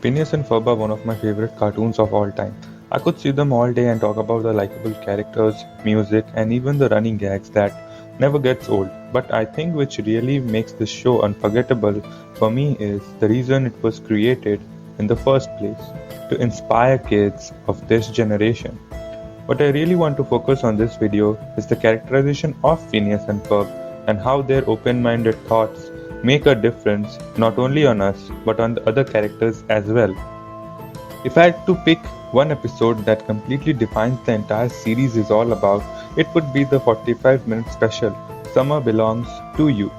Phineas and Ferb are one of my favorite cartoons of all time. I could see them all day and talk about the likable characters, music, and even the running gags that never gets old. But I think which really makes this show unforgettable for me is the reason it was created in the first place, to inspire kids of this generation. What I really want to focus on this video is the characterization of Phineas and Ferb and how their open-minded thoughts make a difference not only on us but on the other characters as well. If I had to pick one episode that completely defines the entire series is all about, it would be the 45-minute special, Summer Belongs to You.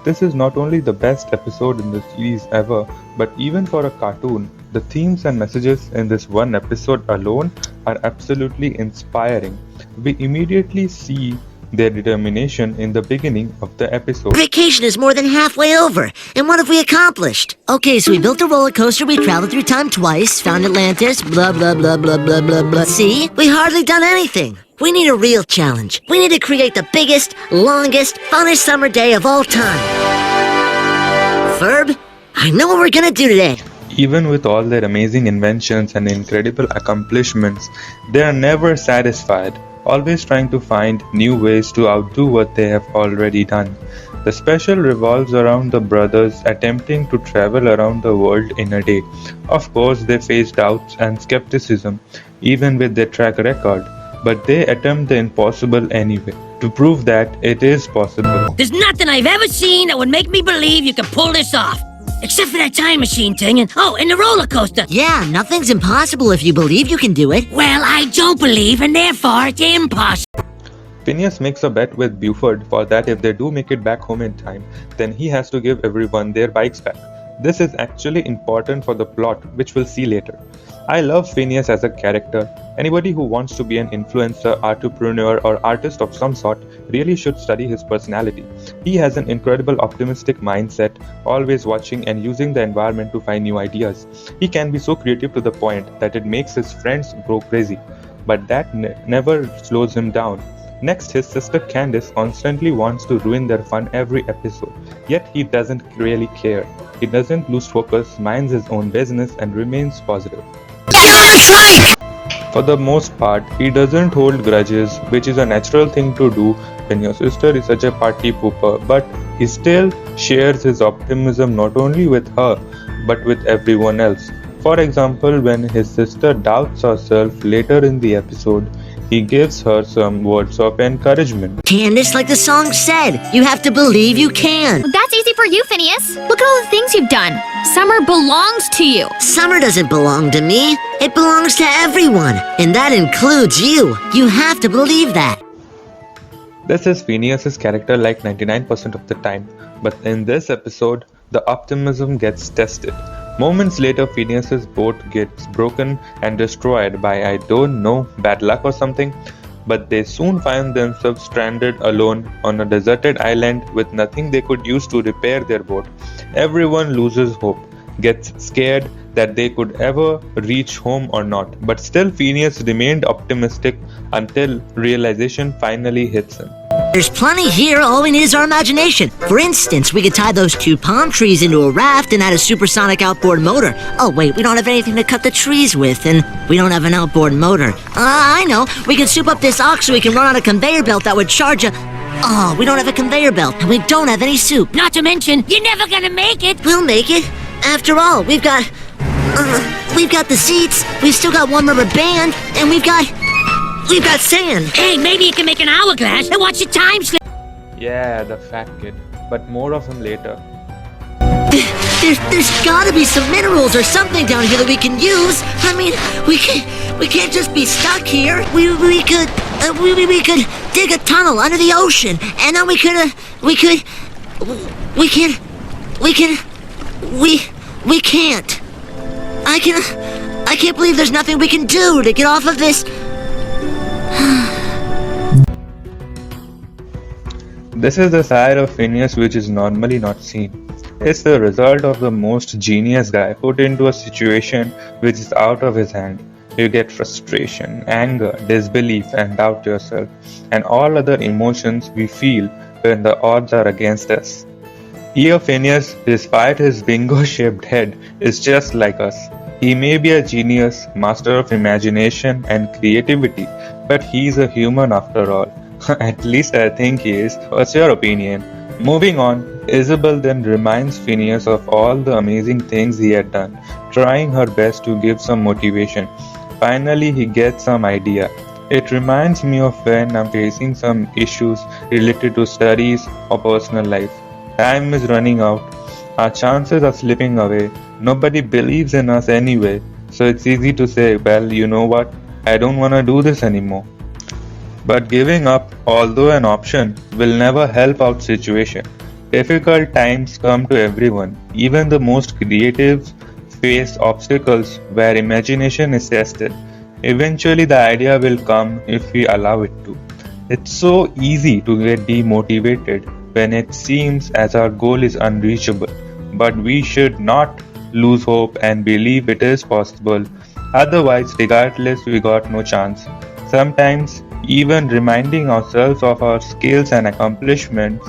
This is not only the best episode in the series ever, but even for a cartoon, the themes and messages in this one episode alone are absolutely inspiring. We immediately see their determination in the beginning of the episode. Vacation is more than halfway over, and what have we accomplished? Okay, so we built a roller coaster, we traveled through time twice, found Atlantis, blah blah blah blah blah blah blah. See? We hardly done anything. We need a real challenge. We need to create the biggest, longest, funnest summer day of all time. Ferb, I know what we're gonna do today. Even with all their amazing inventions and incredible accomplishments, they are never satisfied, always trying to find new ways to outdo what they have already done. The special revolves around the brothers attempting to travel around the world in a day. Of course, they face doubts and skepticism, even with their track record, but they attempt the impossible anyway, to prove that it is possible. There's nothing I've ever seen that would make me believe you can pull this off. Except for that time machine thing and the roller coaster. Yeah, nothing's impossible if you believe you can do it. Well, I don't believe, and therefore it's impossible. Phineas makes a bet with Buford for that if they do make it back home in time, then he has to give everyone their bikes back. This is actually important for the plot, which we'll see later. I love Phineas as a character. Anybody who wants to be an influencer, entrepreneur, or artist of some sort really should study his personality. He has an incredible optimistic mindset, always watching and using the environment to find new ideas. He can be so creative to the point that it makes his friends go crazy, but that never slows him down. Next, his sister Candace constantly wants to ruin their fun every episode, yet he doesn't really care. He doesn't lose focus, minds his own business, and remains positive. For the most part, he doesn't hold grudges, which is a natural thing to do when your sister is such a party pooper, but he still shares his optimism not only with her, but with everyone else. For example, when his sister doubts herself later in the episode, he gives her some words of encouragement. Candace, like the song said, you have to believe you can. That's easy for you, Phineas. Look at all the things you've done. Summer belongs to you. Summer doesn't belong to me. It belongs to everyone, and that includes you. You have to believe that. This is Phineas's character like 99% of the time, but in this episode, the optimism gets tested. Moments later, Phineas's boat gets broken and destroyed by, I don't know, bad luck or something, but they soon find themselves stranded alone on a deserted island with nothing they could use to repair their boat. Everyone loses hope, gets scared that they could ever reach home or not, but still Phineas remained optimistic until realization finally hits him. There's plenty here, all we need is our imagination. For instance, we could tie those two palm trees into a raft and add a supersonic outboard motor. Oh wait, we don't have anything to cut the trees with, and we don't have an outboard motor. I know, we can soup up this ox so we can run on a conveyor belt that would charge a... Oh, we don't have a conveyor belt, and we don't have any soup. Not to mention, you're never gonna make it. We'll make it. After all, we've got the seats, we've still got one rubber band, and we've got sand. Hey, maybe you can make an hourglass and watch the time slip. Yeah, the fat kid, but more of him later. There's gotta be some minerals or something down here that we can use. I mean, we can't just be stuck here. We could dig a tunnel under the ocean, and then we can't. I can't believe there's nothing we can do to get off of this. This is the side of Phineas which is normally not seen. It's the result of the most genius guy put into a situation which is out of his hand. You get frustration, anger, disbelief, and doubt yourself, and all other emotions we feel when the odds are against us. Here Phineas, despite his bingo-shaped head, is just like us. He may be a genius, master of imagination and creativity, but he's a human after all. At least I think he is. What's your opinion? Moving on, Isabel then reminds Phineas of all the amazing things he had done, trying her best to give some motivation. Finally, he gets some idea. It reminds me of when I'm facing some issues related to studies or personal life. Time is running out. Our chances are slipping away. Nobody believes in us anyway. So it's easy to say, well, you know what? I don't want to do this anymore. But giving up, although an option, will never help out situation. Difficult times come to everyone. Even the most creative face obstacles where imagination is tested. Eventually the idea will come if we allow it to. It's so easy to get demotivated when it seems as our goal is unreachable. But we should not lose hope and believe it is possible. Otherwise, regardless, we got no chance. Sometimes, even reminding ourselves of our skills and accomplishments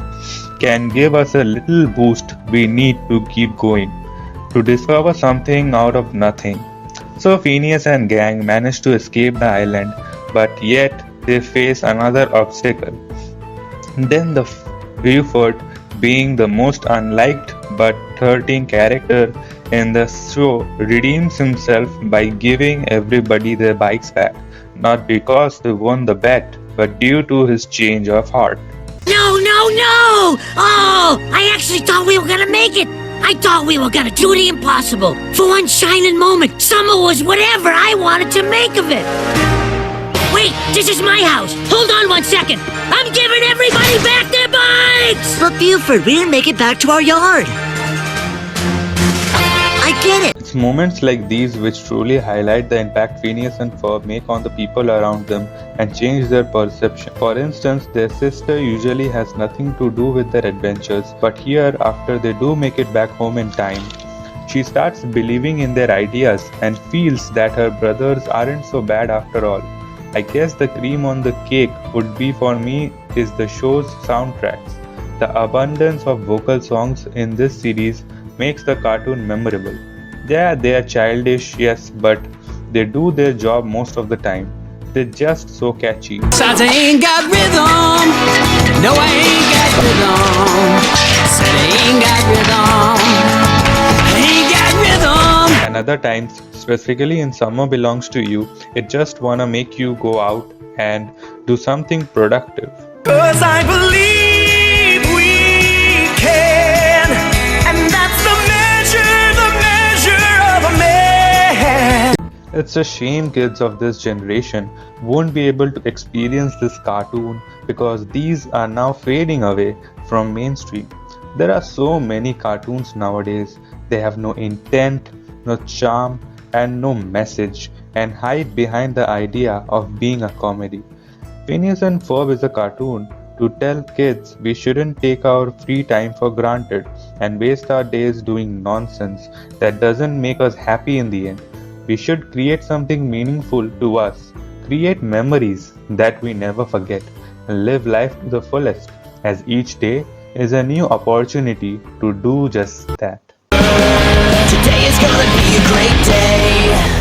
can give us a little boost we need to keep going, to discover something out of nothing. So Phineas and gang manage to escape the island, but yet they face another obstacle. Then the Buford, being the most unliked but 13 character in the show, redeems himself by giving everybody their bikes back, not because they won the bet, but due to his change of heart. No, no, no! Oh, I actually thought we were gonna make it! I thought we were gonna do the impossible! For one shining moment, summer was whatever I wanted to make of it! Wait, this is my house! Hold on 1 second! I'm giving everybody back their bikes! But Buford, we didn't make it back to our yard. I get it. It's moments like these which truly highlight the impact Phineas and Ferb make on the people around them and change their perception. For instance, their sister usually has nothing to do with their adventures, but here, after they do make it back home in time, she starts believing in their ideas and feels that her brothers aren't so bad after all. I guess the cream on the cake would be for me is the show's soundtracks. The abundance of vocal songs in this series makes the cartoon memorable. Yeah, they are childish, yes, but they do their job most of the time. They're just so catchy. Santa ain't got rhythm. No, I ain't got rhythm. Said I ain't got rhythm. I ain't got rhythm. And other times, specifically in Summer Belongs to You, it just wanna make you go out and do something productive. 'Cause I believe we can, and that's the measure of a man. It's a shame kids of this generation won't be able to experience this cartoon because these are now fading away from mainstream. There are so many cartoons nowadays, they have no intent, no charm, and no message, and hide behind the idea of being a comedy. Phineas and Ferb is a cartoon to tell kids we shouldn't take our free time for granted and waste our days doing nonsense that doesn't make us happy in the end. We should create something meaningful to us, create memories that we never forget, and live life to the fullest, as each day is a new opportunity to do just that. Today is gonna be a great day.